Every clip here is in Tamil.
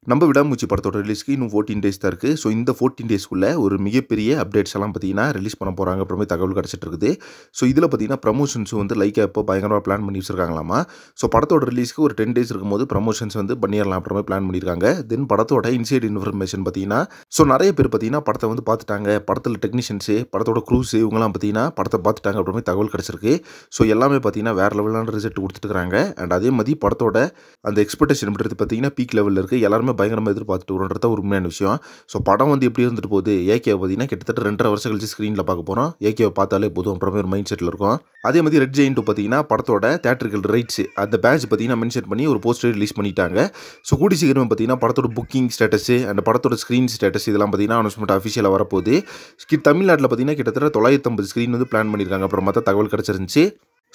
நம்ம விடாமுயற்சி படத்தோட ரிலீஸ்க்கு இன்னும் 14 டேஸ் தான் இருக்கு. ஸோ இந்த 14 டேஸ்க்குள்ள ஒரு மிகப்பெரிய அப்டேட்ஸ் எல்லாம் பார்த்தீங்கன்னா, ரிலீஸ் பண்ண போறாங்க அப்புறமே தகவல் கிடைச்சிட்டு இருக்குது. ஸோ இதில பார்த்தீங்கன்னா, ப்ரமோஷன்ஸும் வந்து லைக்கா இப்போ பயங்கரமா பிளான் பண்ணி வச்சிருக்காங்களாமா. ஸோ படத்தோட ரிலீஸ்க்கு ஒரு 10 டேஸ் இருக்கும்போது ப்ரமோஷன்ஸ் வந்து பண்ணிறலாம் அப்புறமே பிளான் பண்ணியிருக்காங்க. தென் படத்தோட இன்சைட் இன்ஃபர்மேஷன் பார்த்தீங்கன்னா, ஸோ நெறைய பேர் பார்த்தீங்கன்னா, படத்த வந்து பார்த்துட்டாங்க. படத்தில டெக்னீஷியன்ஸு, படத்தோட க்ரூஸு இவங்கலாம் பார்த்தீங்கன்னா, படத்த பார்த்துட்டாங்க அப்புறமே தகவல் கிடைச்சிருக்கு. ஸோ எல்லாமே பார்த்தீங்கன்னா, வேற லெவலான ரிசல்ட் குடுத்துட்டுருக்காங்க. அண்ட் அதே மாரி படத்தோட அந்த எக்ஸ்பெக்டேஷன் அப்படின்றது பார்த்தீங்கன்னா, பீக் லெவல்ல இருக்கு. எல்லாருமே பயங்கரமா எதிர்பார்த்துட்டு இருக்கோம்ன்றது தான் ஒரு உண்மையான விஷயம். ஸோ படம் வந்து எப்படி இருந்துட்டு போகுது? ஏகேவ பார்த்தீங்கன்னா, கிட்டத்தட்ட 2 1/2 வருஷம் கழிச்சு ஸ்க்ரீன்ல பார்க்க போறோம். ஏகேவ பார்த்தாலே போதும் அப்புறமே ஒரு மைண்ட் செட்ல இருக்கும். அதே மாரி ரெட் ஜெயண்ட் பார்த்தீங்கன்னா, படத்தோட தியேட்ரிக்கல் ரைட்ஸ் அந்த பேட்ச் பார்த்தீங்கன்னா, மென்ஷன் பண்ணி ஒரு போஸ்டர் ரிலீஸ் பண்ணிட்டாங்க. ஸோ கூடிய சீக்கிரமா பார்த்தீங்கன்னா, படத்தோட புக்கிங் ஸ்டேட்டஸ் அண்ட் படத்தோட ஸ்க்ரீன் ஸ்டேட்டஸ் இதெல்லாம் பார்த்தீங்கன்னா, அனௌன்ஸ்மென்ட் அஃபிஷியலா வரப்போகுது. தமிழ்நாட்டில பார்த்தீங்கன்னா, கிட்டத்தட்ட 950 ஸ்க்ரீன் வந்து பிளான் பண்ணியிருக்காங்க. அப்புறமா தான் தகவல் கிடைச்சிருந்துச்சு.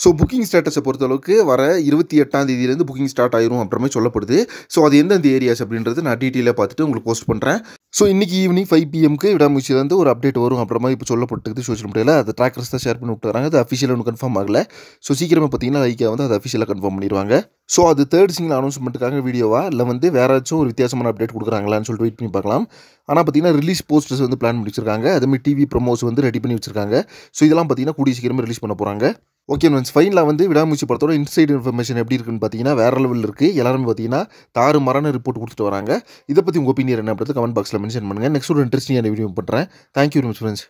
ஸோ புக்கிங் ஸ்டேட்டஸை பொறுத்தளவுக்கு வர 28ஆம் தேதியிலேருந்து புக்கிங் ஸ்டார்ட் ஆயிரும் அப்புறமே சொல்லப்படுது. ஸோ அது எந்தெந்த ஏரியாஸ் அப்படின்றது நான் டீட்டெயிலாக பார்த்துட்டு உங்களுக்கு போஸ்ட் பண்ணுறேன். ஸோ இன்னைக்கு ஈவினிங் 5 PM விடாமுயற்சியிலேருந்து ஒரு அப்டேட் வரும் அப்புறமா இப்போ சொல்லப்பட்டுருக்குது சோஷியல் மீடியாவில். அது ட்ராக்கர்ஸ் தான் ஷேர் பண்ணி விட்டுறாங்க. அது அஃபிஷியலாக ஒன்றும் கன்ஃபார்ம் ஆகல. ஸோ சீக்கிரமாக பார்த்தீங்கன்னா லைக்கா வந்து அது அஃபிஷியலாக கன்ஃபார்ம் பண்ணிடுவாங்க. ஸோ அது தேர்ட் சிங்கிள் அனௌன்ஸ்மெண்ட்டுக்காக வீடியோவா இல்லை வந்து வேற ஏதாச்சும் ஒரு வித்தியாசமான அப்டேட் கொடுக்குறாங்களான்னு சொல்லிட்டு வெயிட் பண்ணி பார்க்கலாம். ஆனால் பார்த்தீங்கன்னா ரிலீஸ் போஸ்டர்ஸ் வந்து பிளான் பண்ணி வச்சிருக்காங்க. அதேமாதிரி டிவி ப்ரொமோஸ் வந்து ரெடி பண்ணி வச்சிருக்காங்க. ஸோ இதெல்லாம் பார்த்தீங்கன்னா கூடிய சீக்கிரமாக ரிலீஸ் பண்ண போகிறாங்க. ஓகே ஃப்ரெண்ட்ஸ், ஃபைனலாக வந்து விடாமுயற்சி படத்தோட இன்சைட் இன்ஃபர்மேஷன் எப்படி இருக்குன்னு பார்த்தீங்கன்னா வேறு லெவலில் இருக்குது. எல்லாருமே பார்த்தீங்கன்னா தாறுமாறான ரிப்போர்ட் கொடுத்துட்டு வராங்க. இதை பற்றி உங்கள் ஒப்பீனியன் என்ன அப்படின்றது கமெண்ட் பாக்ஸில் மென்ஷன் பண்ணுங்கள். நெக்ஸ்ட் ஒரு இன்ட்ரெஸ்டிங்கான வீடியோ பண்ணுறேன். Thank you very much friends.